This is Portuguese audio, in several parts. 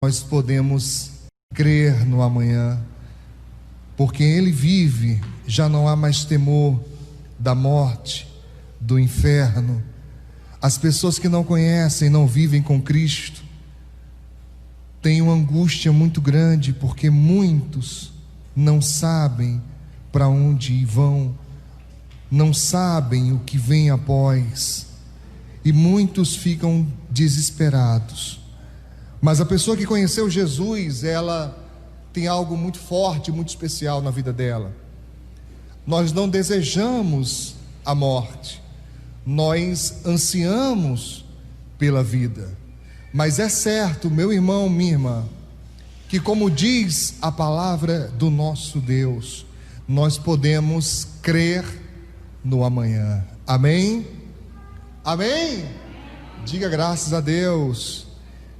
nós podemos crer no amanhã, porque Ele vive, já não há mais temor da morte, do inferno. As pessoas que não conhecem, não vivem com Cristo, têm uma angústia muito grande, porque muitos não sabem para onde vão, não sabem o que vem após, e muitos ficam desesperados. Mas a pessoa que conheceu Jesus, ela tem algo muito forte, muito especial na vida dela. Nós não desejamos a morte, nós ansiamos pela vida. Mas é certo, meu irmão, minha irmã, que como diz a palavra do nosso Deus, nós podemos crer no amanhã. Amém? Amém? Diga graças a Deus.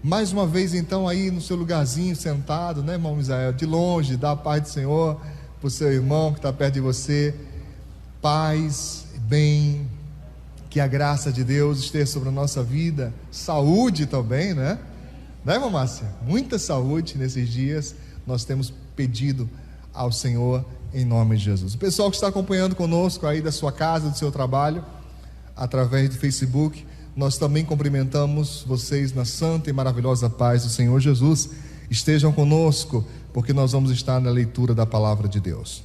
Mais uma vez então aí no seu lugarzinho sentado, né, irmão Misael? De longe, dá a paz do Senhor para o seu irmão que está perto de você. Paz, bem, que a graça de Deus esteja sobre a nossa vida. Saúde também, né? Né, irmã Márcia? Muita saúde nesses dias. Nós temos pedido ao Senhor em nome de Jesus. O pessoal que está acompanhando conosco aí da sua casa, do seu trabalho, através do Facebook, nós também cumprimentamos vocês na santa e maravilhosa paz do Senhor Jesus. Estejam conosco, porque nós vamos estar na leitura da palavra de Deus.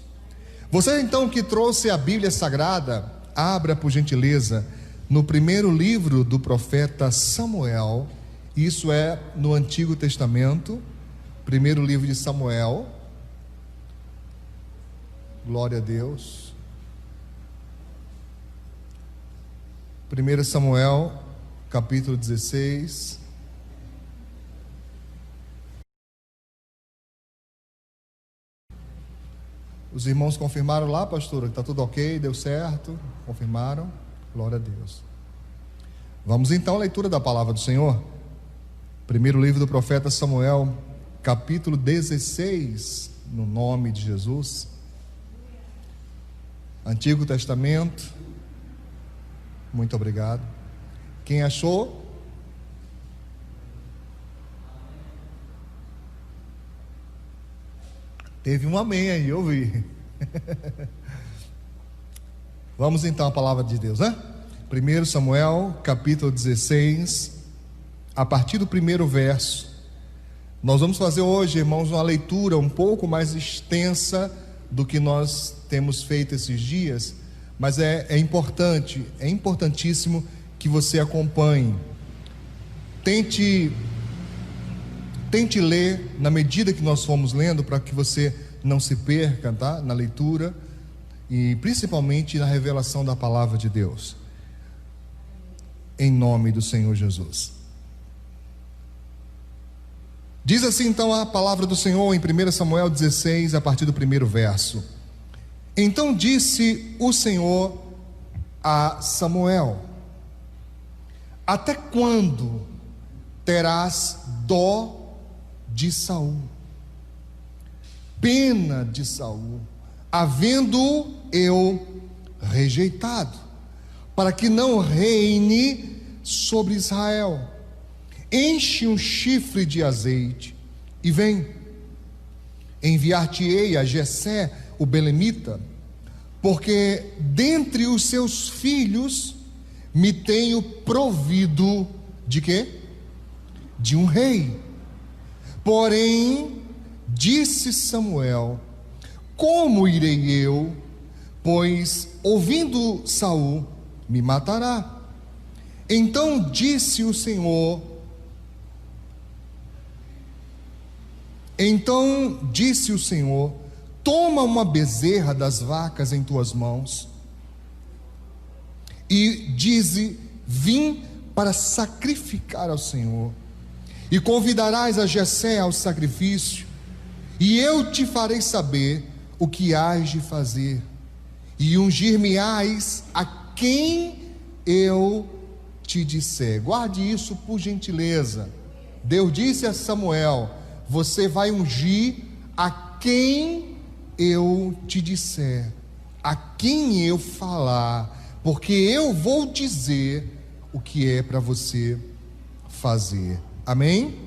Você então que trouxe a Bíblia Sagrada, abra por gentileza no primeiro livro do profeta Samuel. Isso é no Antigo Testamento, primeiro livro de Samuel. Glória a Deus. 1 Samuel, capítulo 16. Os irmãos confirmaram lá, pastora, que está tudo ok, deu certo? Confirmaram? Glória a Deus. Vamos então à leitura da palavra do Senhor. Primeiro livro do profeta Samuel, capítulo 16, no nome de Jesus. Antigo Testamento. Muito obrigado. Quem achou? Teve um amém aí, eu vi. Vamos então à palavra de Deus, né? 1 Samuel, capítulo 16, a partir do primeiro verso. Nós vamos fazer hoje, irmãos, uma leitura um pouco mais extensa do que nós temos feito esses dias, mas é importante, é importantíssimo que você acompanhe. Tente ler na medida que nós formos lendo, para que você não se perca, tá? Na leitura e principalmente na revelação da palavra de Deus, em nome do Senhor Jesus. Diz assim então a palavra do Senhor em 1 Samuel 16, a partir do primeiro verso. Então disse o Senhor a Samuel: até quando terás dó de Saul, pena de Saul, havendo-o eu rejeitado, para que não reine sobre Israel? Enche um chifre de azeite e vem. Enviar-te-ei a Jessé o belemita, porque dentre os seus filhos me tenho provido de quê? De um rei. Porém, disse Samuel: como irei eu? Pois ouvindo Saul me matará. Então disse o Senhor: toma uma bezerra das vacas em tuas mãos e dize: vim para sacrificar ao Senhor. E convidarás a Jessé ao sacrifício, e eu te farei saber o que hás de fazer, e ungir-me-ás a quem eu te disser. Guarde isso por gentileza. Deus disse a Samuel: você vai ungir a quem eu te disser, a quem eu falar, porque eu vou dizer o que é para você fazer. Amém?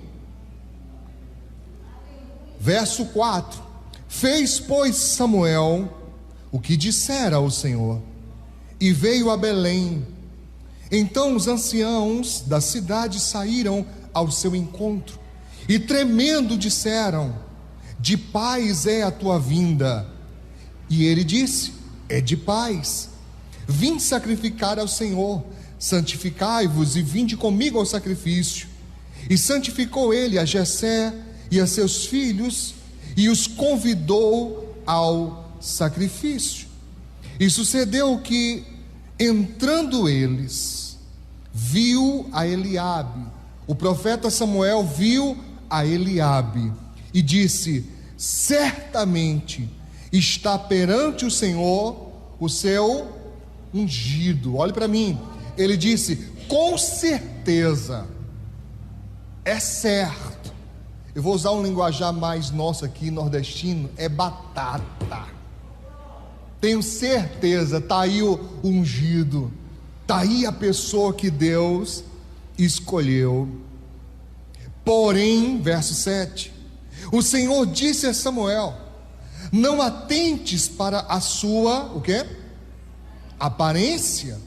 verso 4: fez, pois, Samuel o que dissera ao Senhor, e veio a Belém. Então os anciãos da cidade saíram ao seu encontro, e tremendo disseram: de paz é a tua vinda. E ele disse: é de paz. Vim sacrificar ao Senhor. Santificai-vos e vinde comigo ao sacrifício. E santificou ele a Jessé e a seus filhos, e os convidou ao sacrifício. E sucedeu que, entrando eles, viu a Eliabe. O profeta Samuel viu a Eliabe e disse: certamente está perante o Senhor o seu ungido. Olhe para mim. Ele disse: com certeza, é certo. Eu vou usar um linguajar mais nosso aqui, nordestino: é batata. Tenho certeza, está aí o ungido, está aí a pessoa que Deus escolheu. Porém, verso 7, o Senhor disse a Samuel: não atentes para a sua, o quê? Aparência,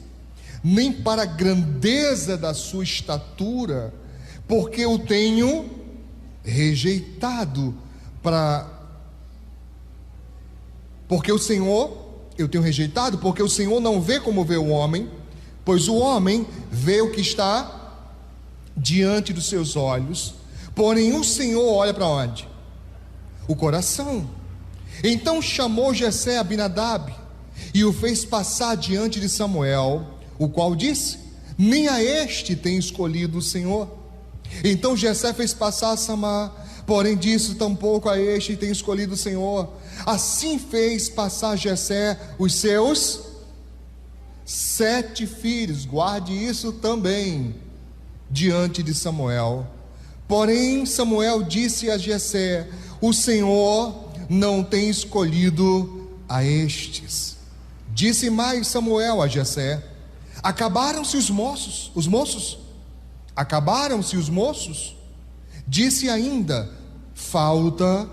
nem para a grandeza da sua estatura, porque eu tenho rejeitado porque o Senhor não vê como vê o homem, pois o homem vê o que está diante dos seus olhos, porém o Senhor olha para onde? O coração. Então chamou Jessé Abinadab e o fez passar diante de Samuel, o qual disse: nem a este tem escolhido o Senhor. Então Jessé fez passar a Samar, porém disse: tampouco a este tem escolhido o Senhor. Assim fez passar Jessé os seus 7 filhos, guarde isso também, diante de Samuel. Porém Samuel disse a Jessé: o Senhor não tem escolhido a estes. Disse mais Samuel a Jessé: acabaram-se os moços? Acabaram-se os moços? Disse ainda: falta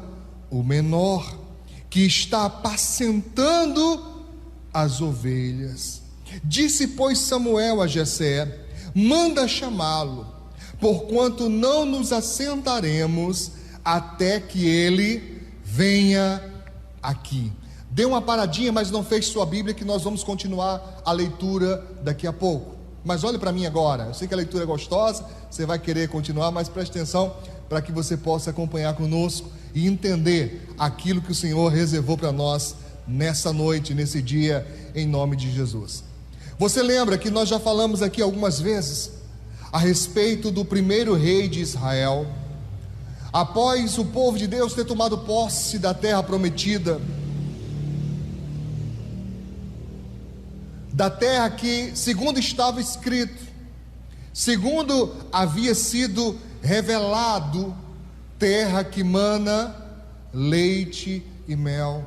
o menor, que está apacentando as ovelhas. Disse, pois, Samuel a Jessé: manda chamá-lo, porquanto não nos assentaremos até que ele venha aqui. Dê uma paradinha, mas não feche sua Bíblia, que nós vamos continuar a leitura daqui a pouco. Mas olhe para mim agora. Eu sei que a leitura é gostosa, você vai querer continuar, mas preste atenção para que você possa acompanhar conosco e entender aquilo que o Senhor reservou para nós nessa noite, nesse dia, em nome de Jesus. Você lembra que nós já falamos aqui algumas vezes a respeito do primeiro rei de Israel, após o povo de Deus ter tomado posse da terra prometida, da terra que, segundo estava escrito, segundo havia sido revelado, terra que mana leite e mel.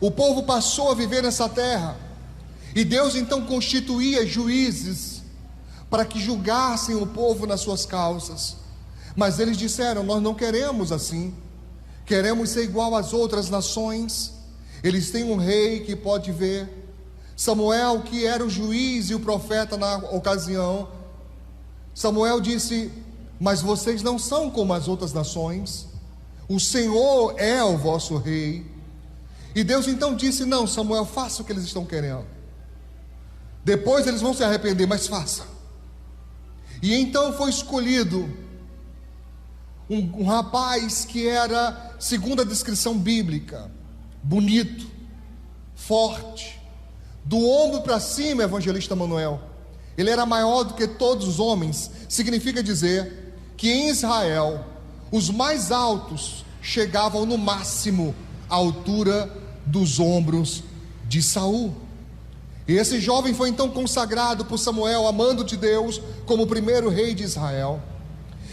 O povo passou a viver nessa terra, e Deus então constituía juízes para que julgassem o povo nas suas causas. Mas eles disseram: nós não queremos assim, queremos ser igual às outras nações. Eles têm um rei que pode ver. Samuel, que era o juiz e o profeta na ocasião, Samuel disse: mas vocês não são como as outras nações, o Senhor é o vosso rei. E Deus então disse: não, Samuel, faça o que eles estão querendo, depois eles vão se arrepender, mas faça. E então foi escolhido um rapaz que era, segundo a descrição bíblica, bonito, forte, do ombro para cima, evangelista Manuel. Ele era maior do que todos os homens. Significa dizer que em Israel os mais altos chegavam no máximo à altura dos ombros de Saul. E esse jovem foi então consagrado por Samuel, amando de Deus, como o primeiro rei de Israel.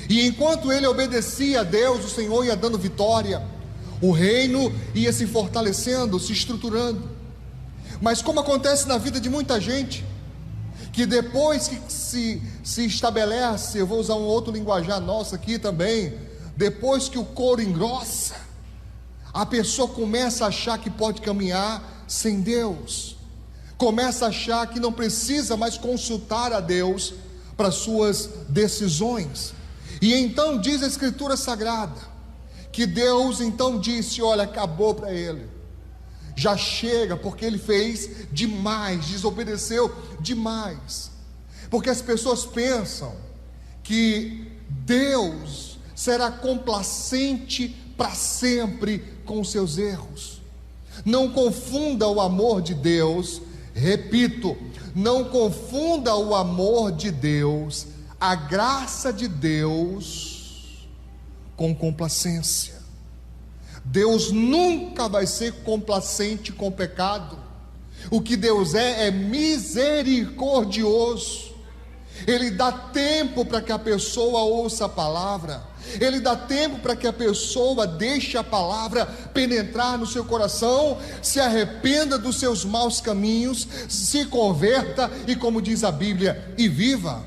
E enquanto ele obedecia a Deus, o Senhor ia dando vitória, o reino ia se fortalecendo, se estruturando. Mas como acontece na vida de muita gente, que depois que se estabelece, eu vou usar um outro linguajar nosso aqui também, depois que o couro engrossa, a pessoa começa a achar que pode caminhar sem Deus, começa a achar que não precisa mais consultar a Deus para suas decisões. E então diz a Escritura Sagrada que Deus então disse: olha, acabou para ele, já chega, porque ele fez demais, desobedeceu demais. Porque as pessoas pensam que Deus será complacente para sempre com os seus erros. Não confunda o amor de Deus, repito, não confunda o amor de Deus, a graça de Deus, com complacência. Deus nunca vai ser complacente com o pecado. O que Deus é misericordioso. Ele dá tempo para que a pessoa ouça a palavra, Ele dá tempo para que a pessoa deixe a palavra penetrar no seu coração, se arrependa dos seus maus caminhos, se converta e, como diz a Bíblia, e viva.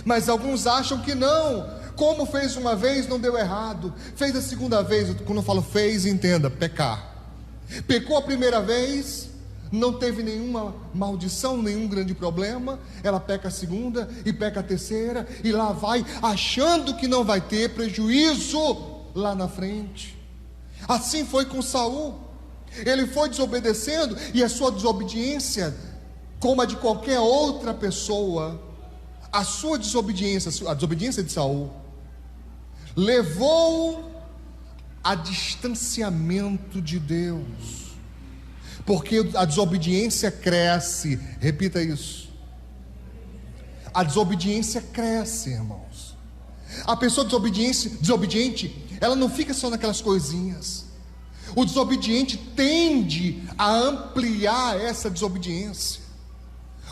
Mas alguns acham que não, como fez uma vez não deu errado, fez a segunda vez. Quando eu falo fez, entenda, pecar. Pecou a primeira vez, não teve nenhuma maldição, nenhum grande problema. Ela peca a segunda e peca a terceira, e lá vai, achando que não vai ter prejuízo lá na frente. Assim foi com Saul. Ele foi desobedecendo, e a sua desobediência, como a de qualquer outra pessoa, a sua desobediência, a desobediência de Saul, levou a distanciamento de Deus. Porque a desobediência cresce, repita isso. A desobediência cresce, irmãos. A pessoa desobediente, ela não fica só naquelas coisinhas. O desobediente tende a ampliar essa desobediência.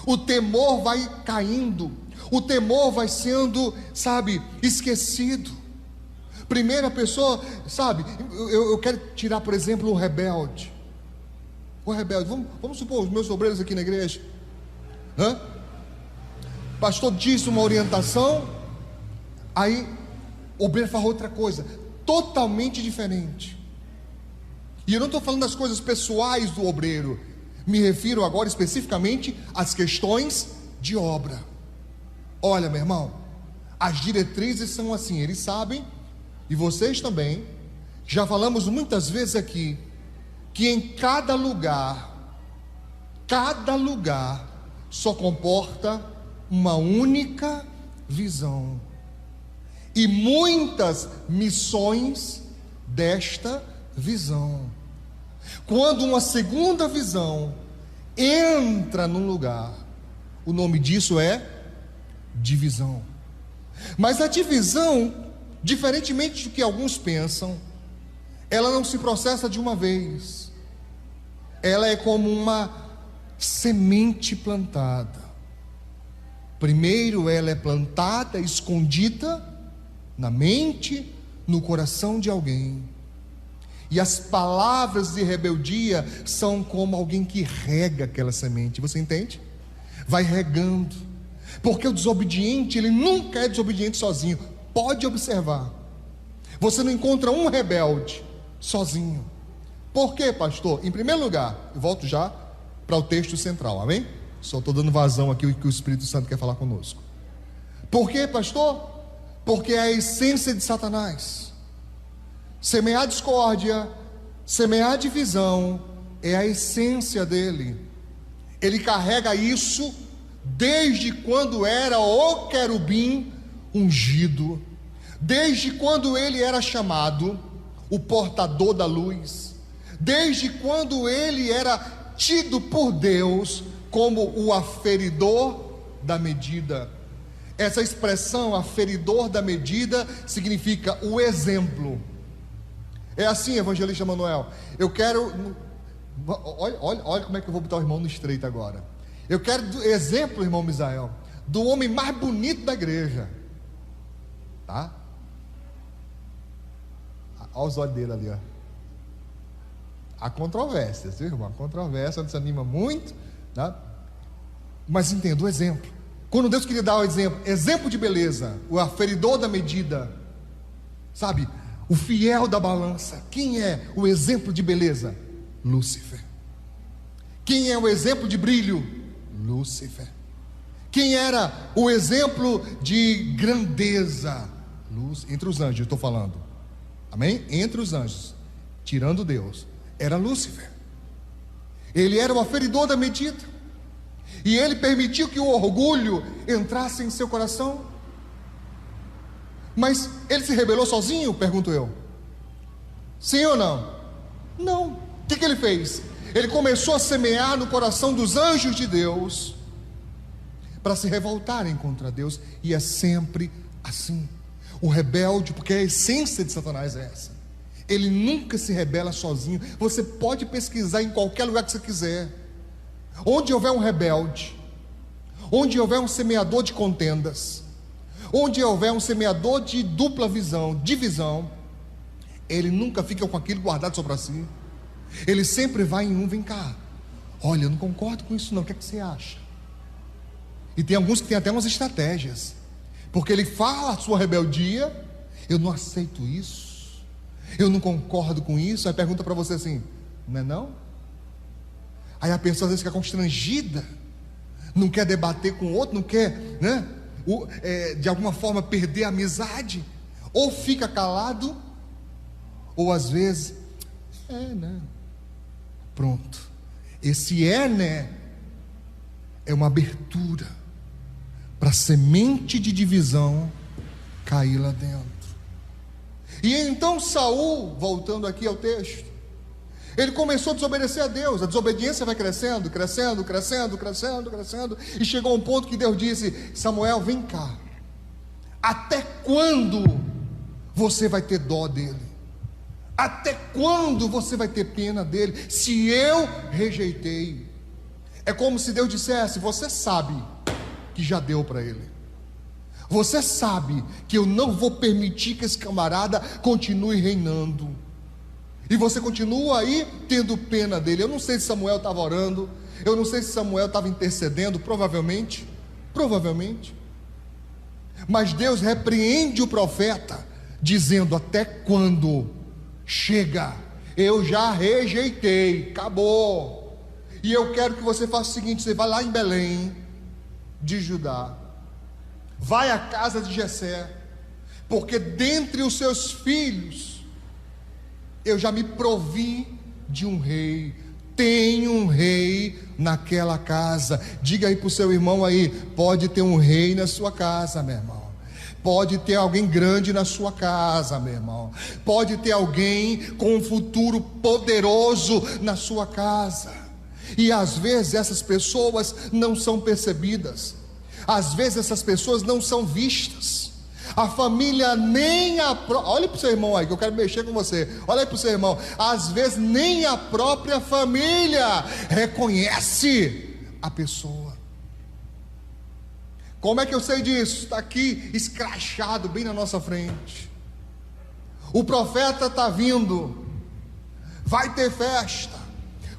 O temor vai caindo, o temor vai sendo, esquecido. Primeira pessoa, eu quero tirar, por exemplo, o rebelde. O rebelde, vamos supor, os meus obreiros aqui na igreja, pastor disse uma orientação, aí o obreiro faz outra coisa, totalmente diferente. E eu não estou falando das coisas pessoais do obreiro, me refiro agora especificamente às questões de obra. Olha, meu irmão, as diretrizes são assim, eles sabem, e vocês também, já falamos muitas vezes aqui, que em cada lugar só comporta uma única visão, e muitas missões desta visão. Quando uma segunda visão entra num lugar, o nome disso é divisão. Mas a divisão, diferentemente do que alguns pensam, ela não se processa de uma vez. Ela é como uma semente plantada. Primeiro ela é plantada, escondida na mente, no coração de alguém. E as palavras de rebeldia são como alguém que rega aquela semente. Você entende? Vai regando. Porque o desobediente, ele nunca é desobediente sozinho. Pode observar. Você não encontra um rebelde sozinho. Por quê, pastor? Em primeiro lugar, eu volto já para o texto central, amém? Só estou dando vazão aqui o que o Espírito Santo quer falar conosco. Por quê, pastor? Porque é a essência de Satanás. Semear discórdia, semear divisão, é a essência dele. Ele carrega isso desde quando era o querubim ungido, desde quando ele era chamado o portador da luz, desde quando ele era tido por Deus como o aferidor da medida. Essa expressão, aferidor da medida, significa o exemplo. É assim, evangelista Manuel, eu quero, olha como é que eu vou botar o irmão no estreito agora. Eu quero exemplo, irmão Misael, do homem mais bonito da igreja, tá? Olha os olhos dele ali, ó. Há controvérsias, viu, irmão? A controvérsia desanima muito, tá? Mas entenda o exemplo. Quando Deus queria dar o exemplo de beleza, o aferidor da medida, o fiel da balança. Quem é o exemplo de beleza? Lúcifer. Quem é o exemplo de brilho? Lúcifer. Quem era o exemplo de grandeza? Entre os anjos, eu estou falando. Amém? Entre os anjos, tirando Deus, era Lúcifer. Ele era o aferidor da medida, e ele permitiu que o orgulho entrasse em seu coração. Mas ele se rebelou sozinho? Pergunto eu. Sim ou não? Não. O que ele fez? Ele começou a semear no coração dos anjos de Deus, para se revoltarem contra Deus. E é sempre assim. O rebelde, porque a essência de Satanás é essa. Ele nunca se rebela sozinho. Você pode pesquisar em qualquer lugar que você quiser. Onde houver um rebelde, onde houver um semeador de contendas, onde houver um semeador de dupla visão, divisão, ele nunca fica com aquilo guardado só para si. Ele sempre vai em um: vem cá, olha, eu não concordo com isso não, o que é que você acha? E tem alguns que têm até umas estratégias, porque ele fala a sua rebeldia: eu não aceito isso, eu não concordo com isso. Aí pergunta para você assim: não é não? Aí a pessoa às vezes fica constrangida, não quer debater com o outro, não quer, né, de alguma forma perder a amizade, ou fica calado, ou às vezes né, pronto. Esse né é uma abertura para a semente de divisão cair lá dentro. E então Saul, voltando aqui ao texto, ele começou a desobedecer a Deus. A desobediência vai crescendo, crescendo, crescendo, crescendo, crescendo, e chegou a um ponto que Deus disse: Samuel, vem cá, até quando você vai ter dó dele? Até quando você vai ter pena dele, se eu rejeitei? É como se Deus dissesse: você sabe que já deu para ele, você sabe que eu não vou permitir que esse camarada continue reinando, e você continua aí tendo pena dele. Eu não sei se Samuel estava orando, eu não sei se Samuel estava intercedendo, provavelmente, mas Deus repreende o profeta, dizendo: até quando? Chega, eu já rejeitei, acabou. E eu quero que você faça o seguinte: você vai lá em Belém de Judá, vai à casa de Jessé, porque dentre os seus filhos eu já me provi de um rei. Tem um rei naquela casa. Diga aí para o seu irmão aí: pode ter um rei na sua casa, meu irmão. Pode ter alguém grande na sua casa, meu irmão. Pode ter alguém com um futuro poderoso na sua casa. E às vezes essas pessoas não são percebidas, às vezes essas pessoas não são vistas. A família nem olha para o seu irmão aí, que eu quero mexer com você. Olha aí para o seu irmão. Às vezes nem a própria família reconhece a pessoa. Como é que eu sei disso? Está aqui escrachado bem na nossa frente. O profeta está vindo, vai ter festa.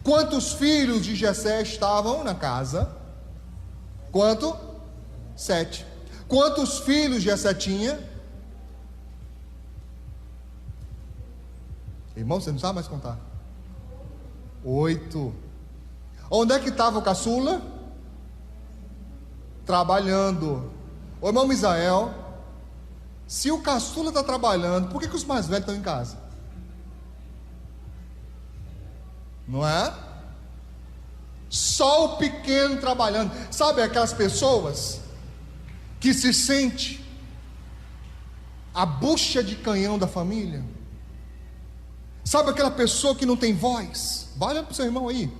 Quantos filhos de Jessé estavam na casa? Quanto? 7. Quantos filhos Jessé tinha? Irmão, você não sabe mais contar. 8. Onde é que estava o caçula? Trabalhando. Ô irmão Misael, se o caçula está trabalhando, por que os mais velhos estão em casa? Não é? Só o pequeno trabalhando. Sabe aquelas pessoas que se sente a bucha de canhão da família? Sabe aquela pessoa que não tem voz? Vai olhando para o seu irmão aí,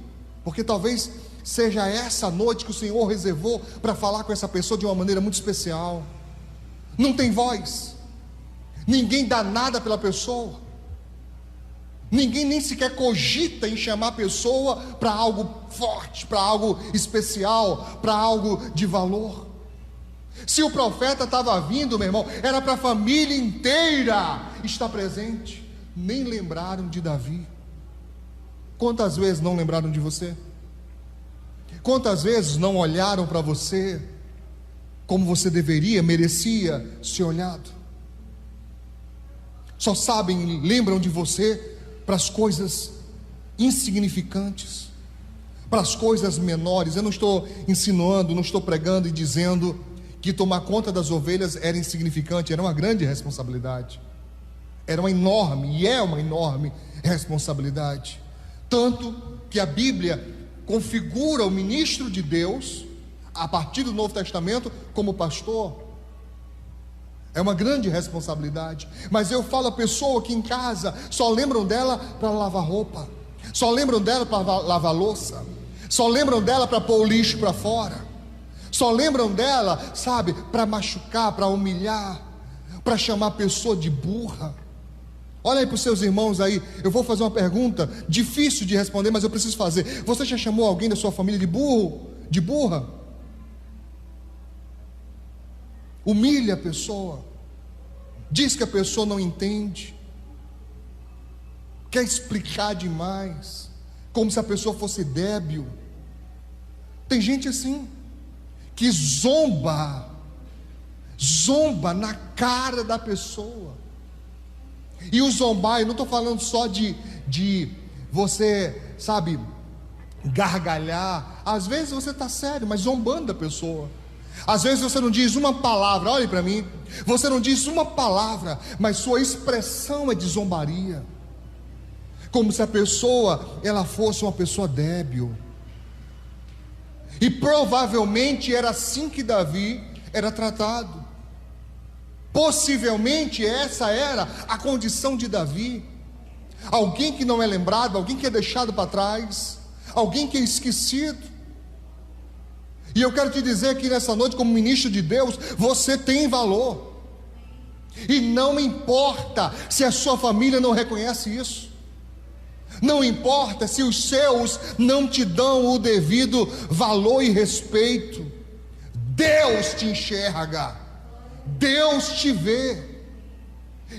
porque talvez seja essa noite que o Senhor reservou para falar com essa pessoa de uma maneira muito especial. Não tem voz, ninguém dá nada pela pessoa, ninguém nem sequer cogita em chamar a pessoa para algo forte, para algo especial, para algo de valor. Se o profeta estava vindo, meu irmão, era para a família inteira estar presente. Nem lembraram de Davi. Quantas vezes não lembraram de você? Quantas vezes não olharam para você como você deveria, merecia ser olhado? só sabem, lembram de você para as coisas insignificantes, para as coisas menores. Eu não estou insinuando, não estou pregando e dizendo que tomar conta das ovelhas era insignificante, era uma grande responsabilidade, era uma enorme, e é uma enorme responsabilidade, tanto que a Bíblia configura o ministro de Deus, a partir do Novo Testamento, como pastor. É uma grande responsabilidade. Mas eu falo a pessoa que em casa só lembram dela para lavar roupa, só lembram dela para lavar louça, só lembram dela para pôr o lixo para fora, só lembram dela, sabe, para machucar, para humilhar, para chamar a pessoa de burra. Olha aí para os seus irmãos aí. Eu vou fazer uma pergunta difícil de responder, mas eu preciso fazer. Você já chamou alguém da sua família de burro, de burra? Humilha a pessoa, diz que a pessoa não entende, quer explicar demais, como se a pessoa fosse débil. Tem gente assim, que zomba na cara da pessoa. E o zombar, eu não estou falando só de você, sabe, gargalhar. Às vezes você está sério, mas zombando da pessoa. Às vezes você não diz uma palavra, olhe para mim, você não diz uma palavra, mas sua expressão é de zombaria, como se a pessoa, ela fosse uma pessoa débil. E provavelmente era assim que Davi era tratado. Possivelmente essa era a condição de Davi. Alguém que não é lembrado, alguém que é deixado para trás, alguém que é esquecido. E eu quero te dizer que nessa noite, como ministro de Deus, você tem valor. E não importa se a sua família não reconhece isso, não importa se os seus não te dão o devido valor e respeito. Deus te enxerga, Deus te vê.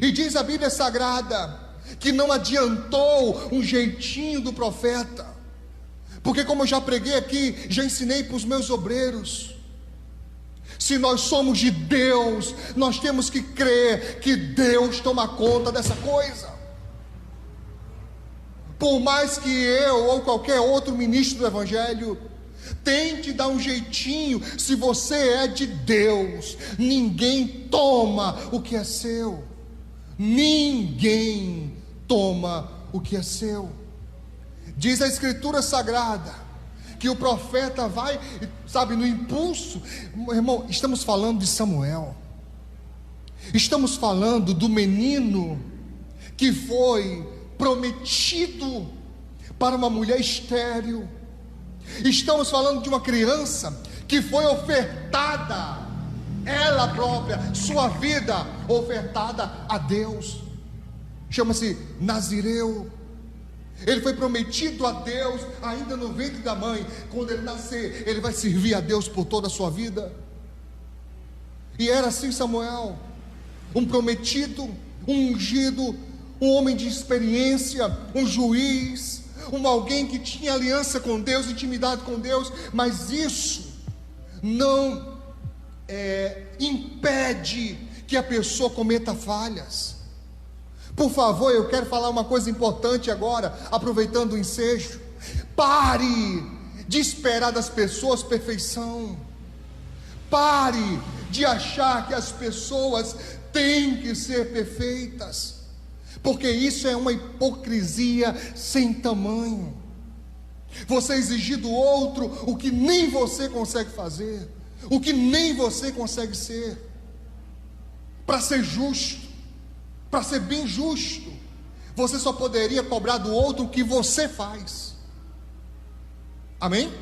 E diz a Bíblia Sagrada que não adiantou um jeitinho do profeta, porque como eu já preguei aqui, já ensinei para os meus obreiros, se nós somos de Deus, nós temos que crer que Deus toma conta dessa coisa. Por mais que eu ou qualquer outro ministro do Evangelho tente dar um jeitinho, se você é de Deus, ninguém toma o que é seu. Ninguém toma o que é seu. Diz a Escritura Sagrada que o profeta vai, sabe, no impulso. Irmão, estamos falando de Samuel, estamos falando do menino que foi prometido para uma mulher estéril. Estamos falando de uma criança que foi ofertada, ela própria, sua vida ofertada a Deus. Chama-se Nazireu. Ele foi prometido a Deus ainda no ventre da mãe. Quando ele nascer, ele vai servir a Deus por toda a sua vida. E era assim Samuel, um prometido, um ungido, um homem de experiência, um juiz, alguém que tinha aliança com Deus, intimidade com Deus. Mas isso não impede que a pessoa cometa falhas. Por favor, eu quero falar uma coisa importante agora, aproveitando o ensejo. Pare de esperar das pessoas perfeição. Pare de achar que as pessoas têm que ser perfeitas, porque isso é uma hipocrisia sem tamanho. Você exigir do outro o que nem você consegue fazer, o que nem você consegue ser. Para ser justo, para ser bem justo, você só poderia cobrar do outro o que você faz. Amém?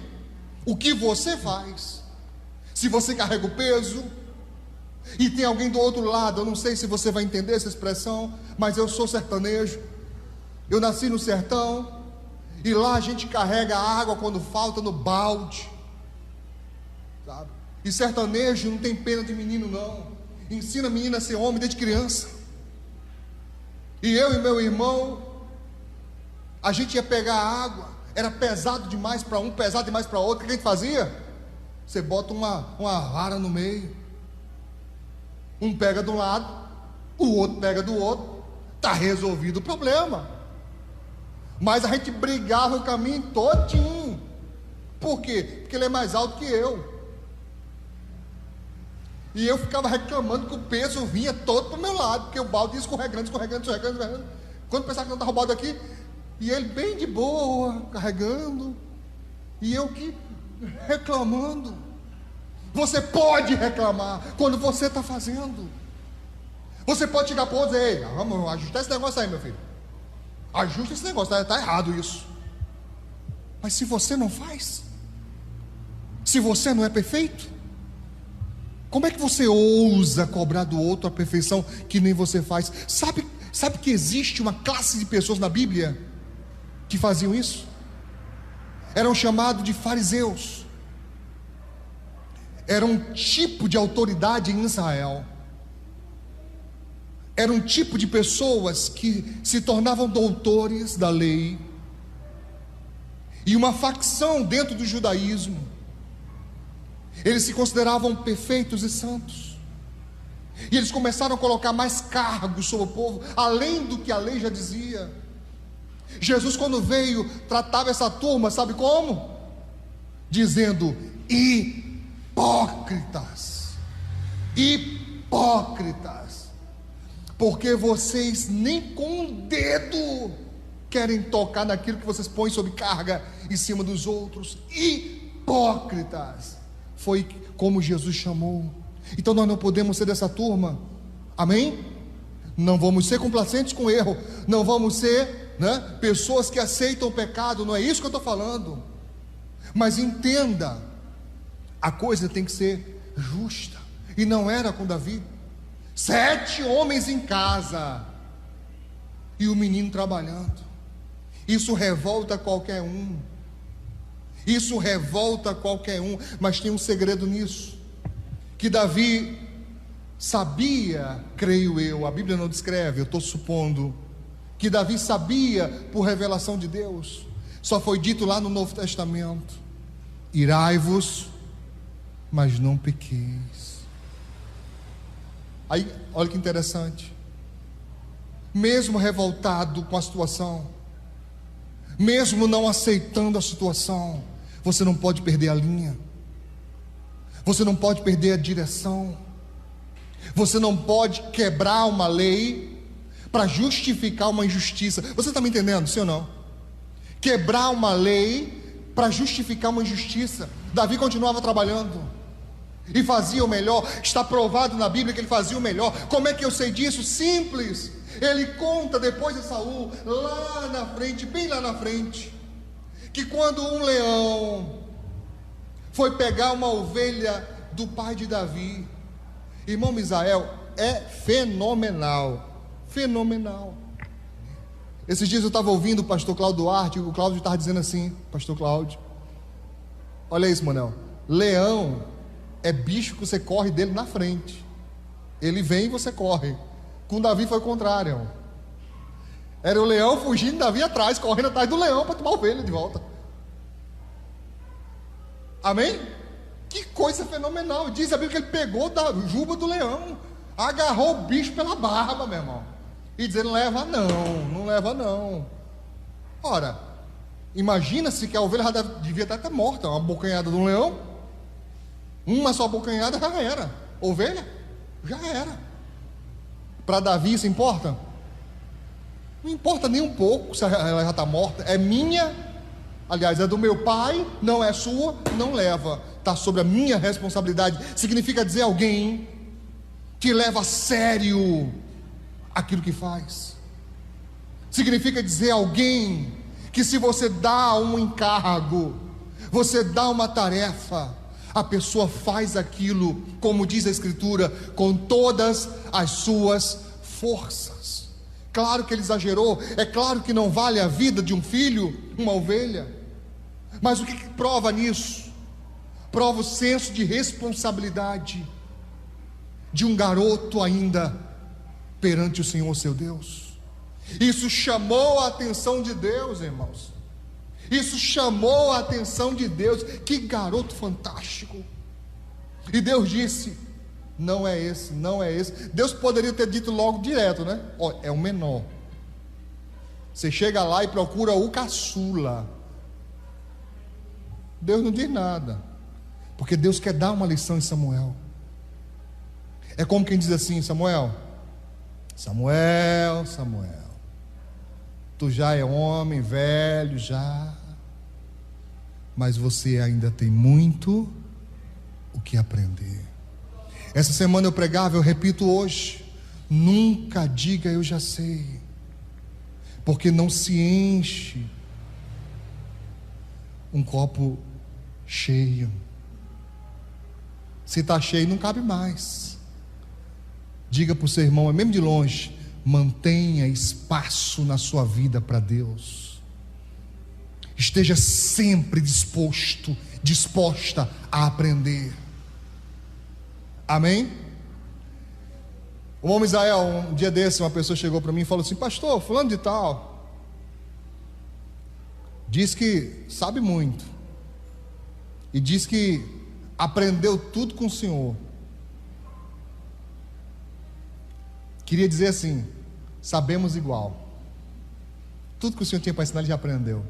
O que você faz. Se você carrega o peso e tem alguém do outro lado, eu não sei se você vai entender essa expressão, mas eu sou sertanejo, eu nasci no sertão, e lá a gente carrega a água quando falta no balde, sabe? E sertanejo não tem pena de menino não, ensina a menina a ser homem desde criança. E eu e meu irmão, a gente ia pegar a água, era pesado demais para um, pesado demais para outro. O que a gente fazia? Você bota uma vara no meio, um pega de um lado, o outro pega do outro, está resolvido o problema. Mas a gente brigava o caminho todinho. Por quê? Porque ele é mais alto que eu. E eu ficava reclamando que o peso vinha todo para o meu lado, porque o balde ia escorregando. Quando pensava que não estava o balde aqui, e ele bem de boa, carregando, e eu que reclamando. Você pode reclamar quando você está fazendo. Você pode chegar para o outro e dizer: ei, vamos ajustar esse negócio aí, meu filho. Ajusta esse negócio, está errado isso. Mas se você não faz, se você não é perfeito, como é que você ousa cobrar do outro a perfeição que nem você faz? Sabe que existe uma classe de pessoas na Bíblia que faziam isso? Eram chamados de fariseus. Era um tipo de autoridade em Israel. Era um tipo de pessoas que se tornavam doutores da lei, e uma facção dentro do judaísmo. Eles se consideravam perfeitos e santos, e eles começaram a colocar mais cargos sobre o povo, além do que a lei já dizia. Jesus, quando veio, tratava essa turma, sabe como? Dizendo: hipócritas, porque vocês nem com um dedo querem tocar naquilo que vocês põem sob carga em cima dos outros. Hipócritas, foi como Jesus chamou. Então nós não podemos ser dessa turma, amém? Não vamos ser complacentes com o erro, não vamos ser, pessoas que aceitam o pecado, não é isso que eu estou falando. Mas entenda, a coisa tem que ser justa, e não era com Davi. 7 homens em casa e o menino trabalhando. Isso revolta qualquer um. Mas tem um segredo nisso, que Davi sabia, creio eu, a Bíblia não descreve, eu estou supondo, que Davi sabia por revelação de Deus. Só foi dito lá no Novo Testamento: irai-vos, mas não pequeis. Aí, olha que interessante. Mesmo revoltado com a situação, mesmo não aceitando a situação, você não pode perder a linha, você não pode perder a direção, você não pode quebrar uma lei para justificar uma injustiça. Você está me entendendo, sim ou não? Quebrar uma lei para justificar uma injustiça. Davi continuava trabalhando e fazia o melhor. Está provado na Bíblia que ele fazia o melhor. Como é que eu sei disso? Simples. Ele conta depois de Saul, lá na frente, bem lá na frente, que quando um leão foi pegar uma ovelha do pai de Davi, irmão Misael, é fenomenal. Esses dias eu estava ouvindo o pastor Cláudio Duarte, o Cláudio estava dizendo assim: pastor Cláudio, olha isso, Manel, leão é bicho que você corre dele na frente, ele vem e você corre. Com Davi foi o contrário, era o leão fugindo, Davi atrás, correndo atrás do leão para tomar a ovelha de volta. Amém? Que coisa fenomenal. Diz a Bíblia que ele pegou da juba do leão, agarrou o bicho pela barba, meu irmão, e dizendo: não leva não. Ora, imagina-se que a ovelha já devia estar até morta. Uma bocanhada de um leão, uma só bocanhada já era. Ovelha, já era. Para Davi isso importa? Não importa nem um pouco se ela já está morta. É minha, aliás, é do meu pai, não é sua, não leva. Está sobre a minha responsabilidade. Significa dizer alguém que leva a sério aquilo que faz. Significa dizer alguém que, se você dá um encargo, você dá uma tarefa, a pessoa faz aquilo, como diz a Escritura, com todas as suas forças. Claro que ele exagerou, é claro que não vale a vida de um filho, uma ovelha, mas o que prova nisso? Prova o senso de responsabilidade de um garoto ainda perante o Senhor seu Deus. Isso chamou a atenção de Deus, irmãos. Isso chamou a atenção de Deus. Que garoto fantástico. E Deus disse: não é esse, não é esse. Deus poderia ter dito logo direto, né? Ó, é o menor. Você chega lá e procura o caçula. Deus não diz nada, porque Deus quer dar uma lição em Samuel. É como quem diz assim: Samuel, Samuel, Samuel, tu já é homem velho já, mas você ainda tem muito o que aprender. Essa semana eu pregava, eu repito hoje: nunca diga eu já sei, porque não se enche um copo cheio. Se está cheio, não cabe mais. Diga para o seu irmão, mesmo de longe: mantenha espaço na sua vida para Deus. Esteja sempre disposta a aprender. Amém? O homem Israel, um dia desse, uma pessoa chegou para mim e falou assim: pastor, fulano de tal diz que sabe muito, e diz que aprendeu tudo com o senhor. Queria dizer assim: sabemos igual. Tudo que o senhor tinha para ensinar ele já aprendeu.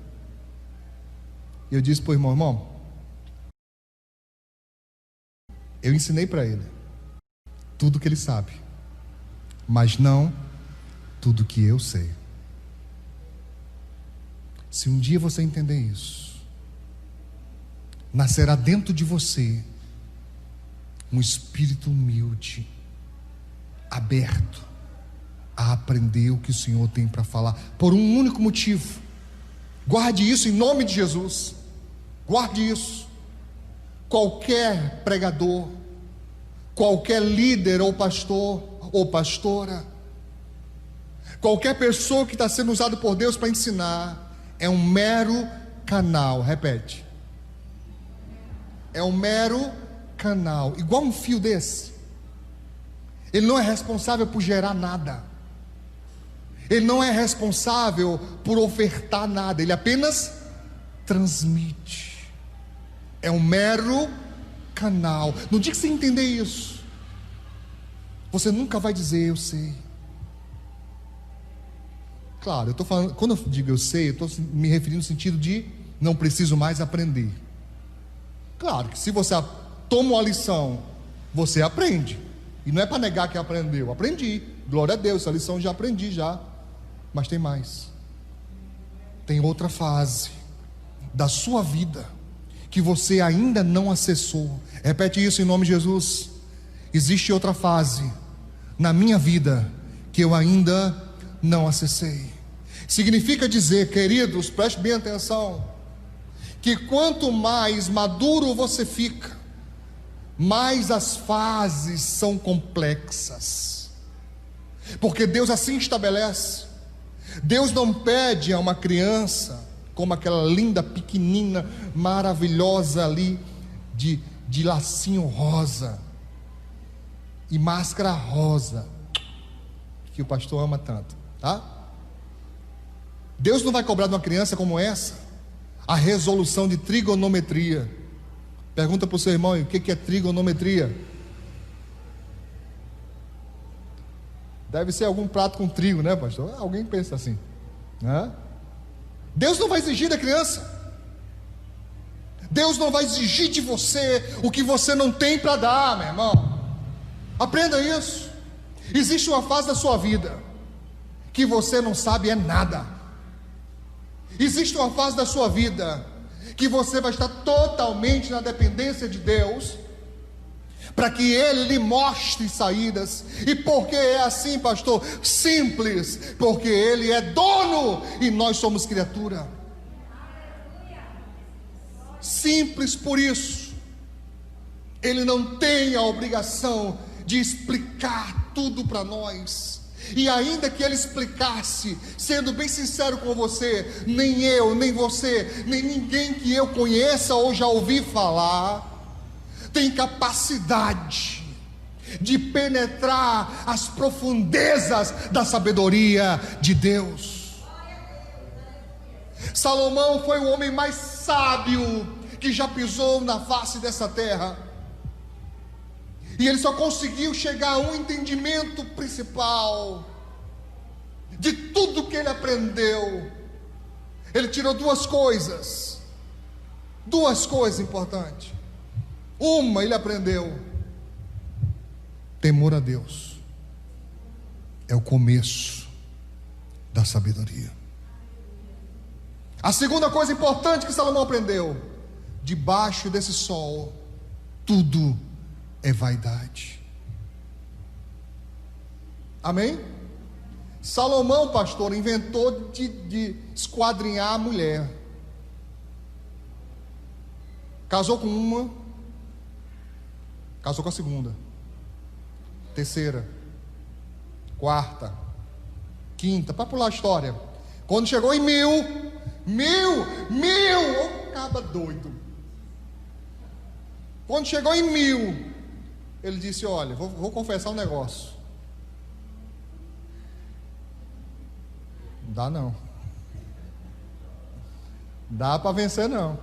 E eu disse para o irmão: eu ensinei para ele tudo que ele sabe, mas não tudo que eu sei. Se um dia você entender isso, nascerá dentro de você um espírito humilde, aberto a aprender o que o Senhor tem para falar, por um único motivo. Guarde isso em nome de Jesus. Guarde isso. Qualquer pregador, qualquer líder ou pastor ou pastora, qualquer pessoa que está sendo usado por Deus para ensinar, é um mero canal. Repete: é um mero canal, igual um fio desse. Ele não é responsável por gerar nada, ele não é responsável por ofertar nada, ele apenas transmite. É um mero canal. No dia que você entender isso, você nunca vai dizer eu sei. Claro, eu estou falando, quando eu digo eu sei, eu estou me referindo no sentido de não preciso mais aprender. Claro que se você toma uma lição, você aprende, e não é para negar que aprendeu. Aprendi, glória a Deus, essa lição já aprendi já. Mas tem mais. Tem outra fase da sua vida que você ainda não acessou. Repete isso em nome de Jesus. Existe outra fase na minha vida que eu ainda não acessei. Significa dizer, queridos, preste bem atenção, que quanto mais maduro você fica, mais as fases são complexas, porque Deus assim estabelece. Deus não pede a uma criança como aquela linda pequenina maravilhosa ali de lacinho rosa e máscara rosa, que o pastor ama tanto, tá? Deus não vai cobrar de uma criança como essa a resolução de trigonometria. Pergunta para o seu irmão: o que é trigonometria? Deve ser algum prato com trigo, né, pastor? Alguém pensa assim, né? Deus não vai exigir da criança. Deus não vai exigir de você o que você não tem para dar, meu irmão. Aprenda isso. Existe uma fase da sua vida que você não sabe é nada. Existe uma fase da sua vida que você vai estar totalmente na dependência de Deus, para que Ele lhe mostre saídas. E por que é assim, pastor? Simples, porque Ele é dono e nós somos criatura. Simples por isso. Ele não tem a obrigação de explicar tudo para nós. E ainda que Ele explicasse, sendo bem sincero com você, nem eu, nem você, nem ninguém que eu conheça ou já ouvi falar tem capacidade de penetrar as profundezas da sabedoria de Deus. Salomão foi o homem mais sábio que já pisou na face dessa terra. E ele só conseguiu chegar a um entendimento principal de tudo que ele aprendeu. Ele tirou duas coisas importantes. Uma, ele aprendeu: temor a Deus é o começo da sabedoria. A segunda coisa importante que Salomão aprendeu: debaixo desse sol tudo é vaidade. Amém? Salomão, pastor, inventou de esquadrinhar a mulher. Casou com uma, casou com a segunda, terceira, quarta, quinta, para pular a história. Quando chegou em mil, ô caba doido. Quando chegou em 1000, ele disse: olha, vou confessar um negócio. Não dá não. Dá para vencer não.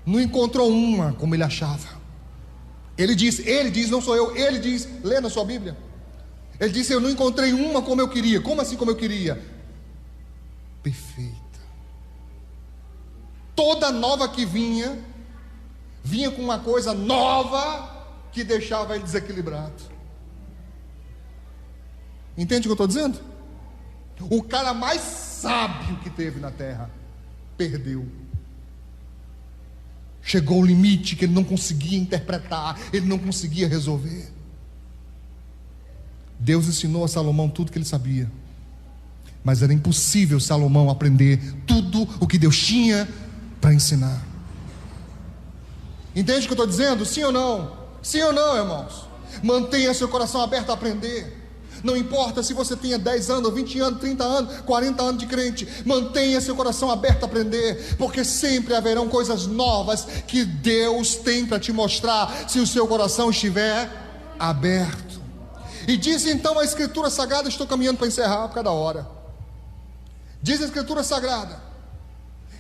Não encontrou uma como ele achava. Ele diz, não sou eu, ele diz, lê na sua Bíblia. Ele disse: eu não encontrei uma como eu queria. Como assim como eu queria? Perfeita. Toda nova que vinha com uma coisa nova que deixava ele desequilibrado. Entende o que eu estou dizendo? O cara mais sábio que teve na terra perdeu. Chegou ao limite que ele não conseguia interpretar, ele não conseguia resolver. Deus ensinou a Salomão tudo que ele sabia, mas era impossível Salomão aprender tudo o que Deus tinha para ensinar. Entende o que eu estou dizendo? Sim ou não? Sim ou não, irmãos? Mantenha seu coração aberto a aprender. Não importa se você tenha 10 anos, 20 anos, 30 anos, 40 anos de crente. Mantenha seu coração aberto a aprender, porque sempre haverão coisas novas que Deus tem para te mostrar, se o seu coração estiver aberto. E diz então a Escritura Sagrada, estou caminhando para encerrar por cada hora. Diz a Escritura Sagrada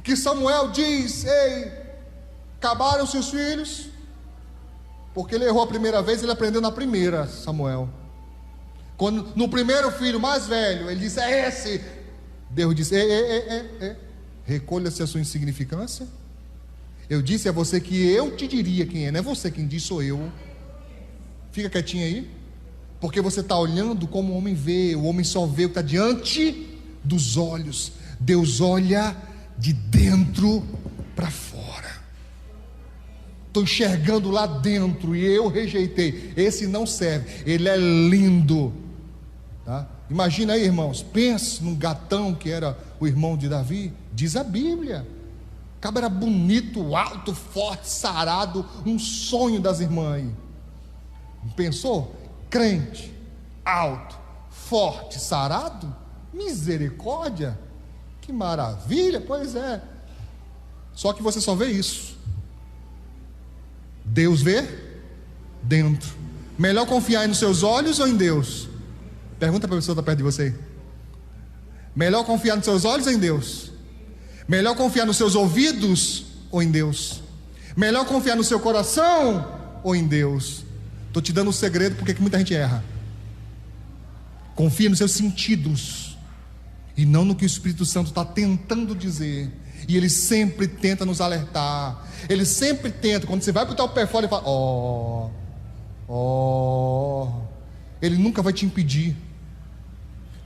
que Samuel diz: ei, acabaram-se os filhos, porque ele errou a primeira vez, ele aprendeu na primeira, Samuel. Quando no primeiro filho mais velho, ele disse: é esse. Deus disse: recolha-se a sua insignificância. Eu disse a você que eu te diria quem é, não é você quem diz, sou eu. Fica quietinho aí, porque você está olhando como o homem vê. O homem só vê o que está diante dos olhos. Deus olha de dentro para fora. Estou enxergando lá dentro e eu rejeitei. Esse não serve, ele é lindo, tá? Imagina aí, irmãos, pense num gatão que era o irmão de Davi. Diz a Bíblia, o cabo era bonito, alto, forte, sarado, um sonho das irmãs aí. Pensou? Crente, alto, forte, sarado, misericórdia, que maravilha. Pois é, só que você só vê isso. Deus vê dentro. Melhor confiar nos seus olhos ou em Deus? Pergunta para a pessoa que está perto de você. Melhor confiar nos seus olhos ou em Deus? Melhor confiar nos seus ouvidos ou em Deus? Melhor confiar no seu coração ou em Deus? Estou te dando um segredo porque que muita gente erra. Confia nos seus sentidos e não no que o Espírito Santo está tentando dizer. E ele sempre tenta nos alertar. Ele sempre tenta. Quando você vai botar o pé fora, ele fala: ele nunca vai te impedir.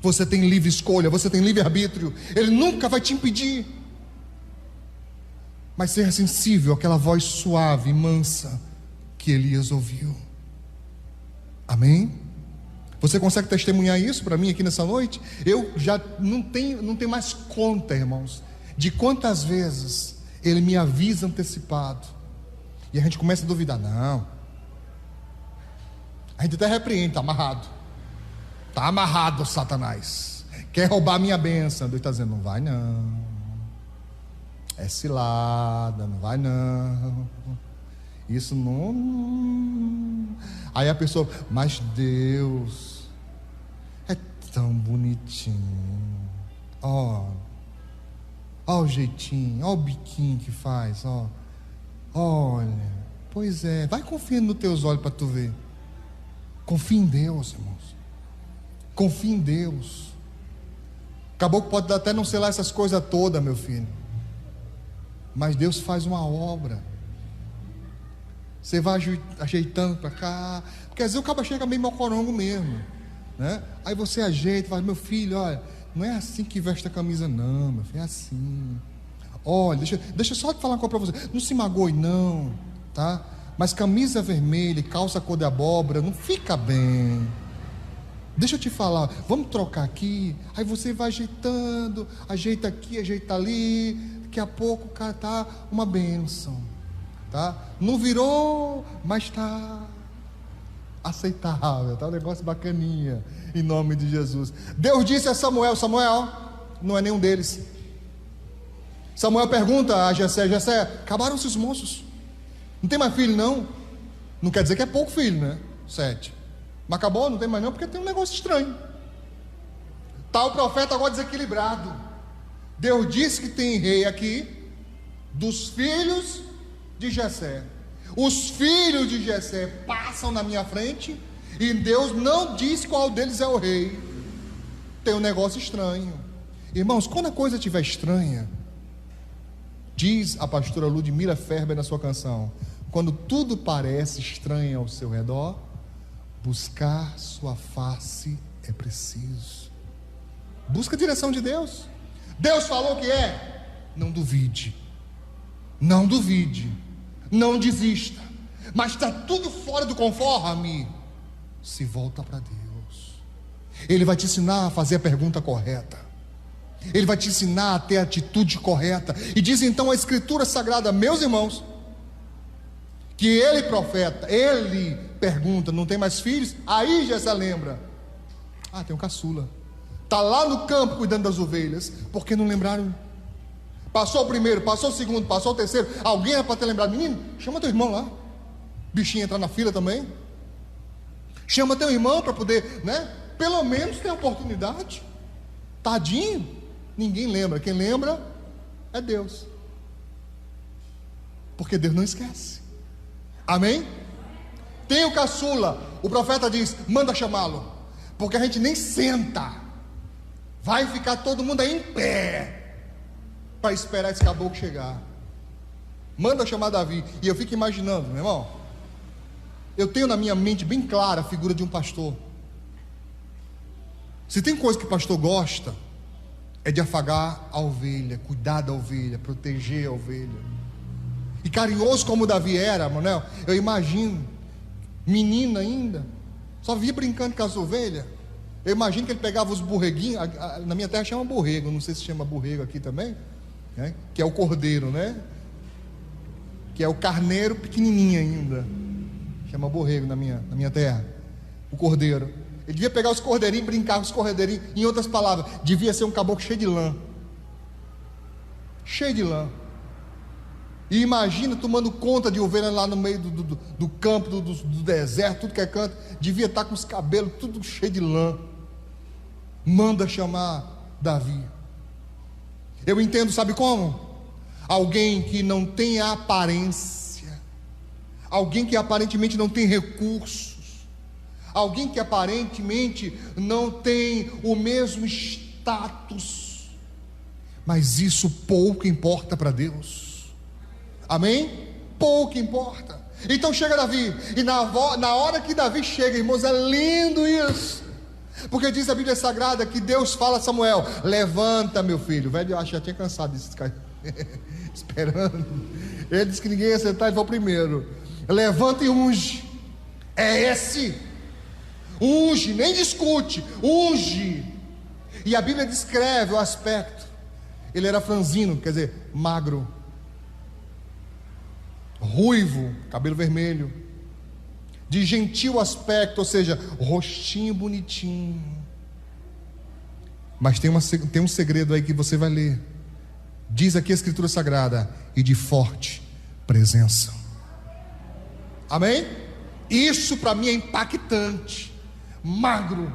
Você tem livre escolha, você tem livre arbítrio. Ele nunca vai te impedir. Mas seja sensível àquela voz suave e mansa que Elias ouviu. Amém? Você consegue testemunhar isso para mim aqui nessa noite? Eu já não tenho mais conta, irmãos, de quantas vezes ele me avisa antecipado e a gente começa a duvidar. Não, a gente até repreende: está amarrado Satanás, quer roubar a minha bênção. Deus está dizendo: não vai não, é cilada, não vai não, isso não. Aí a pessoa: mas Deus é tão bonitinho, ó o jeitinho, ó o biquinho que faz, olha, Pois é, vai confiando nos teus olhos para tu ver. Confia em Deus, irmãos. Confia em Deus. Acabou que pode até não ser lá essas coisas todas, meu filho, mas Deus faz uma obra. Você vai ajeitando para cá, porque às vezes o cabo chega meio mocorongo mesmo, né? Aí você ajeita, fala: meu filho, olha, não é assim que veste a camisa não, meu filho, é assim. Olha, deixa eu só te falar uma coisa para você, não se magoe não, tá? Mas camisa vermelha e calça cor de abóbora não fica bem. Deixa eu te falar, vamos trocar aqui. Aí você vai ajeitando, ajeita aqui, ajeita ali. Daqui a pouco o cara tá uma bênção, tá? Não virou, mas tá aceitável, tá um negócio bacaninha, em nome de Jesus. Deus disse a Samuel: Samuel, não é nenhum deles. Samuel pergunta a Jessé: Jessé, acabaram-se os moços? Não tem mais filho não? Não quer dizer que é pouco filho, né? 7. Mas acabou, não tem mais não, porque tem um negócio estranho. Está o profeta agora desequilibrado. Deus disse que tem rei aqui dos filhos de Jessé. Os filhos de Jessé passam na minha frente e Deus não diz qual deles é o rei. Tem um negócio estranho. Irmãos, quando a coisa estiver estranha, diz a pastora Ludmila Ferber na sua canção: quando tudo parece estranho ao seu redor, buscar sua face é preciso. Busca a direção de Deus. Deus falou que é, não duvide, não duvide, não desista. Mas está tudo fora do conforme, se volta para Deus. Ele vai te ensinar a fazer a pergunta correta, Ele vai te ensinar a ter a atitude correta. E diz então a Escritura Sagrada, meus irmãos, que ele profeta, ele pergunta: não tem mais filhos? Aí Jessé lembra: ah, tem um caçula, está lá no campo cuidando das ovelhas. Por que não lembraram? Passou o primeiro, passou o segundo, passou o terceiro. Alguém era para ter lembrado: menino, chama teu irmão lá, bichinho entrar na fila também. Chama teu irmão para poder, né? Pelo menos tem oportunidade. Tadinho, ninguém lembra. Quem lembra é Deus, porque Deus não esquece. Amém? Tem o caçula, o profeta diz: manda chamá-lo, porque a gente nem senta, vai ficar todo mundo aí em pé para esperar esse caboclo chegar. Manda chamar Davi. E eu fico imaginando, meu irmão, eu tenho na minha mente bem clara a figura de um pastor. Se tem coisa que o pastor gosta, é de afagar a ovelha, cuidar da ovelha, proteger a ovelha. E carinhoso como Davi era, Manuel, eu imagino, menino ainda, só via brincando com as ovelhas. Eu imagino que ele pegava os borreguinhos, na minha terra chama borrego, não sei se chama borrego aqui também, né? Que é o cordeiro, né? Que é o carneiro pequenininho ainda, chama borrego na minha terra, o cordeiro. Ele devia pegar os cordeirinhos, brincar com os cordeirinhos. Em outras palavras, devia ser um caboclo cheio de lã. Cheio de lã. E imagina tomando conta de ovelha lá no meio do campo, do deserto, tudo que é canto. Devia estar com os cabelos tudo cheio de lã. Manda chamar Davi. Eu entendo, sabe como? Alguém que não tem aparência, alguém que aparentemente não tem recursos, alguém que aparentemente não tem o mesmo status, mas isso pouco importa para Deus. Amém? Pouco importa. Então chega Davi, e na hora que Davi chega, irmãos, é lindo isso, porque diz a Bíblia Sagrada que Deus fala a Samuel: levanta, meu filho. O velho, eu já tinha cansado disso, esperando. Ele disse que ninguém ia sentar, ele foi o primeiro. Levanta e unge. É esse. Unge, nem discute, unge. E a Bíblia descreve o aspecto. Ele era franzino, quer dizer, magro, ruivo, cabelo vermelho, de gentil aspecto, ou seja, rostinho bonitinho. Mas tem um segredo aí que você vai ler. Diz aqui a Escritura Sagrada: e de forte presença. Amém? Isso para mim é impactante. Magro,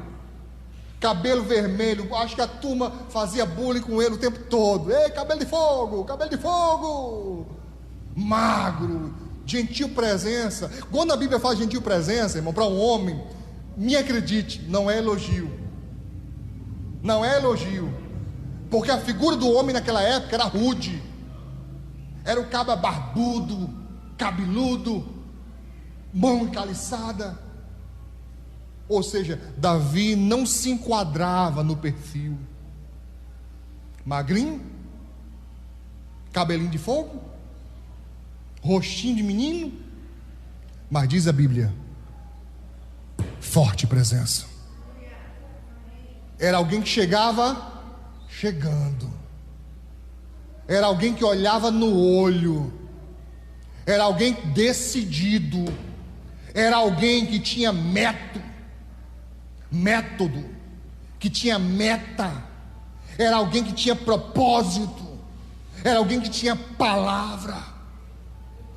cabelo vermelho. Acho que a turma fazia bullying com ele o tempo todo. Ei, cabelo de fogo, cabelo de fogo. Magro, Gentil presença. Quando a Bíblia fala gentil presença, irmão, para um homem, me acredite, não é elogio. Não é elogio. Porque a figura do homem naquela época era rude. Era o caba barbudo, cabeludo, mão encaliçada. Ou seja, Davi não se enquadrava no perfil. Magrinho, cabelinho de fogo, rostinho de menino. Mas diz a Bíblia, forte presença. Era alguém que chegava chegando. Era alguém que olhava no olho. Era alguém decidido. Era alguém que tinha método, que tinha meta. Era alguém que tinha propósito. Era alguém que tinha palavra.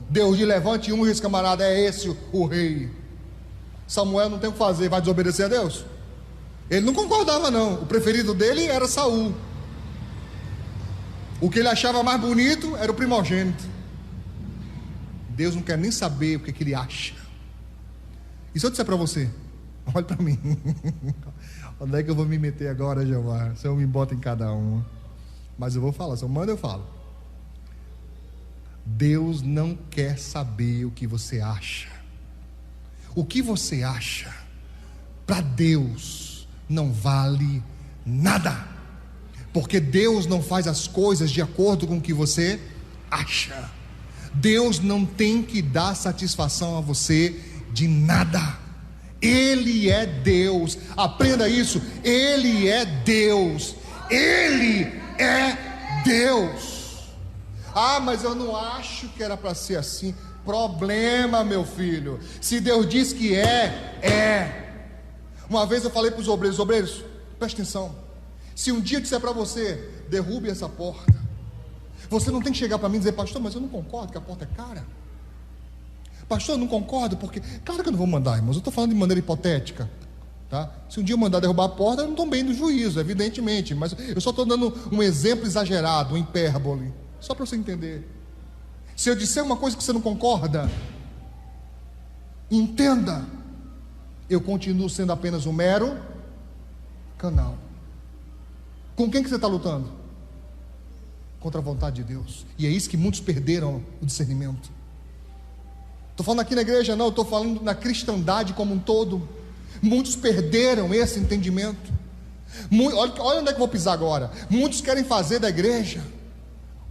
Deus diz, levante um e esse camarada, é esse o rei. Samuel não tem o que fazer, vai desobedecer a Deus? Ele não concordava não. O preferido dele era Saul. O que ele achava mais bonito era o primogênito. Deus não quer nem saber o que ele acha. E se eu disser para você, olha para mim, onde é que eu vou me meter agora, Jeová? Se eu me boto em cada uma. Mas eu vou falar, se eu mando eu falo. Deus não quer saber o que você acha. O que você acha para Deus não vale nada, porque Deus não faz as coisas de acordo com o que você acha. Deus não tem que dar satisfação a você de nada. Ele é Deus, aprenda isso. Ele é Deus. Ele é Deus. Ah, mas eu não acho que era para ser assim. Problema, meu filho. Se Deus diz que é. Uma vez eu falei para os obreiros, preste atenção. Se um dia eu disser para você, derrube essa porta, você não tem que chegar para mim e dizer, pastor, mas eu não concordo que a porta é cara. Pastor, eu não concordo porque, claro que eu não vou mandar, irmãos, eu estou falando de maneira hipotética, tá? Se um dia eu mandar derrubar a porta, eu não estou bem no juízo, evidentemente, mas eu só estou dando um exemplo exagerado, um hipérbole, só para você entender. Se eu disser uma coisa que você não concorda, entenda, eu continuo sendo apenas um mero canal. Com quem que você está lutando? Contra a vontade de Deus. E é isso que muitos perderam o discernimento. Estou falando aqui na igreja não, estou falando na cristandade como um todo. Muitos perderam esse entendimento. Olha onde é que eu vou pisar agora. Muitos querem fazer da igreja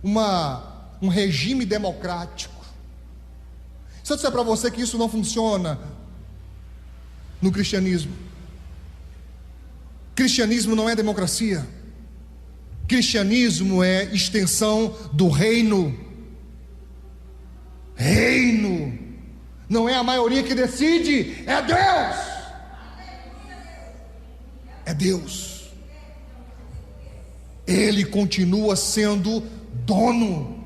um regime democrático. Se eu disser para você que isso não funciona no cristianismo, cristianismo não é democracia. Cristianismo é extensão do reino. Reino não é a maioria que decide, é Deus. É Deus. Ele continua sendo dono.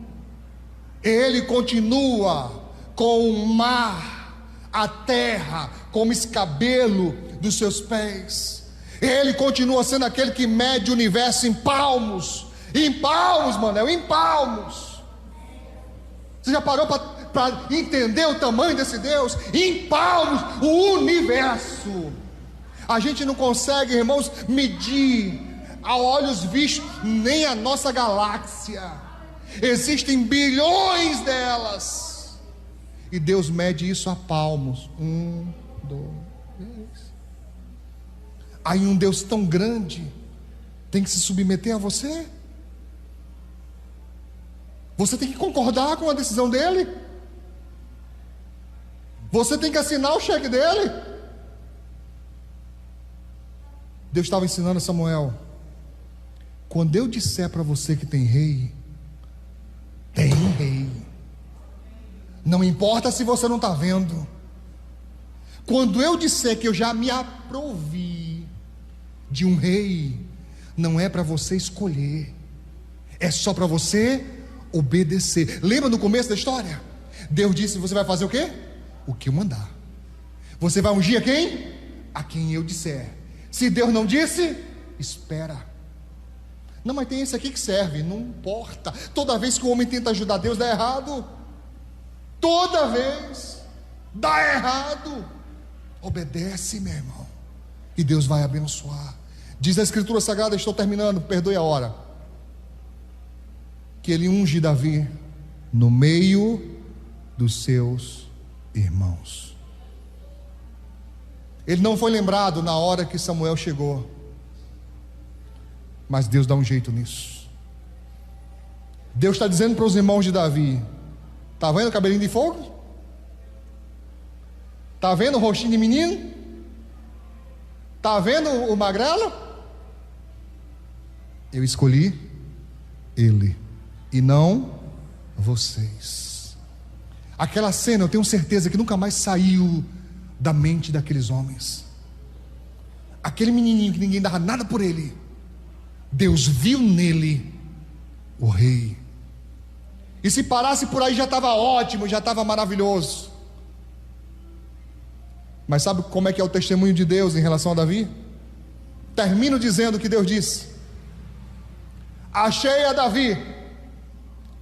Ele continua com o mar, a terra, como escabelo dos seus pés. Ele continua sendo aquele que mede o universo em palmos. Em palmos, Manel, em palmos. Você já parou para entender o tamanho desse Deus? Em palmos, o universo. A gente não consegue, irmãos, medir a olhos vistos nem a nossa galáxia. Existem bilhões delas. E Deus mede isso a palmos. 1, 2, 3. Aí um Deus tão grande tem que se submeter a você? Você tem que concordar com a decisão dele? Você tem que assinar o cheque dele? Deus estava ensinando a Samuel: quando eu disser para você que tem rei, tem rei. Não importa se você não está vendo. Quando eu disser que eu já me aprovi de um rei, não é para você escolher, é só para você obedecer. Lembra no começo da história? Deus disse: você vai fazer o quê? O que eu mandar. Você vai ungir a quem? A quem eu disser. Se Deus não disse, espera. Não, mas tem esse aqui que serve. Não importa. Toda vez que o homem tenta ajudar Deus, dá errado. toda vez dá errado, obedece, meu irmão, e Deus vai abençoar. Diz a Escritura Sagrada, estou terminando, perdoe a hora, que ele unge Davi no meio dos seus irmãos. Ele não foi lembrado na hora que Samuel chegou, mas Deus dá um jeito nisso. Deus está dizendo para os irmãos de Davi: está vendo o cabelinho de fogo? Está vendo o rostinho de menino? Está vendo o magrelo? Eu escolhi ele e não vocês. Aquela cena, eu tenho certeza que nunca mais saiu da mente daqueles homens. Aquele menininho que ninguém dava nada por ele, Deus viu nele o rei. E se parasse por aí já estava ótimo, já estava maravilhoso. Mas sabe como é que é o testemunho de Deus em relação a Davi? Termino dizendo o que Deus disse: achei a Davi,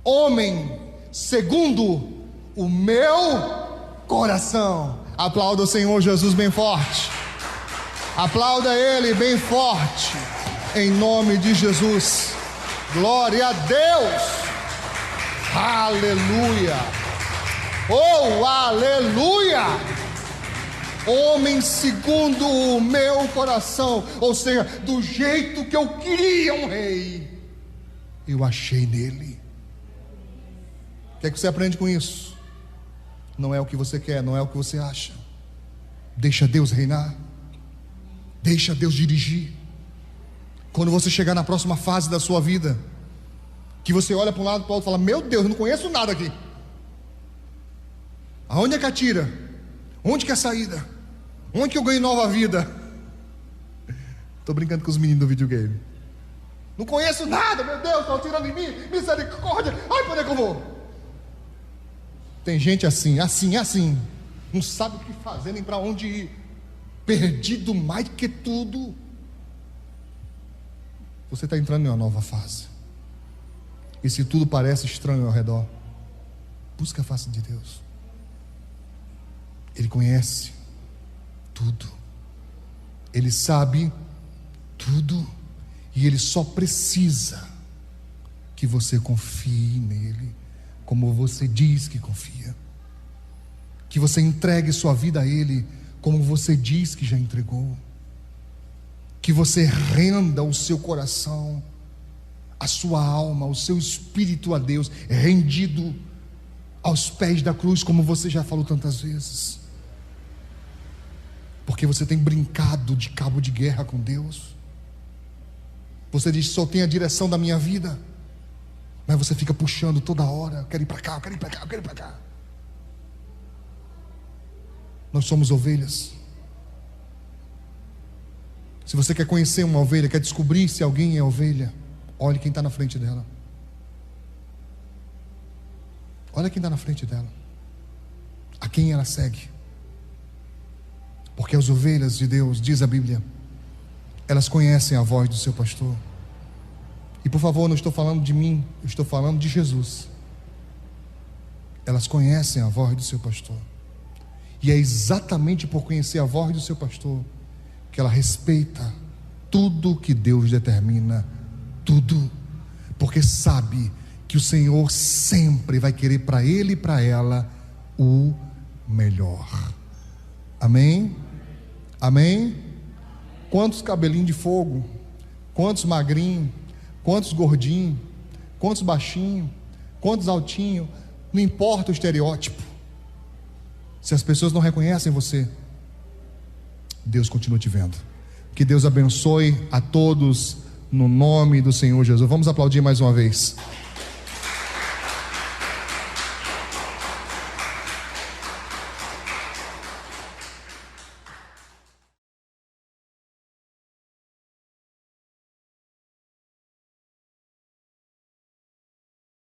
homem segundo o meu coração. Aplauda o Senhor Jesus bem forte. Aplauda Ele bem forte, em nome de Jesus. Glória a Deus. Aleluia. Oh, aleluia. Homem segundo o meu coração, ou seja, do jeito que eu queria um rei, eu achei nele. O que é que você aprende com isso? Não é o que você quer, não é o que você acha. Deixa Deus reinar, deixa Deus dirigir. Quando você chegar na próxima fase da sua vida, que você olha para um lado e para o outro e fala: meu Deus, eu não conheço nada aqui. Aonde é que atira? Onde que é a saída? Onde que eu ganho nova vida? Estou brincando com os meninos do videogame. Não conheço nada, meu Deus, estão atirando em mim, misericórdia, ai, para onde é que eu vou? Tem gente assim, não sabe o que fazer, nem para onde ir, perdido mais que tudo. Você está entrando em uma nova fase, e se tudo parece estranho ao redor, busca a face de Deus. Ele conhece tudo, Ele sabe tudo, e Ele só precisa que você confie nele, como você diz que confia, que você entregue sua vida a Ele, como você diz que já entregou, que você renda o seu coração, a sua alma, o seu espírito a Deus, rendido aos pés da cruz, como você já falou tantas vezes. Porque você tem brincado de cabo de guerra com Deus. Você diz: só tem a direção da minha vida, mas você fica puxando toda hora: eu quero ir para cá, eu quero ir para cá, eu quero ir para cá. Nós somos ovelhas. Se você quer conhecer uma ovelha, quer descobrir se alguém é ovelha, olhe quem está na frente dela. Olha quem está na frente dela, a quem ela segue. Porque as ovelhas de Deus, diz a Bíblia, elas conhecem a voz do seu pastor. E por favor, não estou falando de mim, eu estou falando de Jesus. Elas conhecem a voz do seu pastor, e é exatamente por conhecer a voz do seu pastor que ela respeita tudo que Deus determina, tudo, porque sabe que o Senhor sempre vai querer para ele e para ela o melhor. Amém? Amém? Quantos cabelinhos de fogo, quantos magrinhos, quantos gordinhos, quantos baixinhos, quantos altinhos, não importa o estereótipo. Se as pessoas não reconhecem você, Deus continua te vendo. Que Deus abençoe a todos no nome do Senhor Jesus. Vamos aplaudir mais uma vez.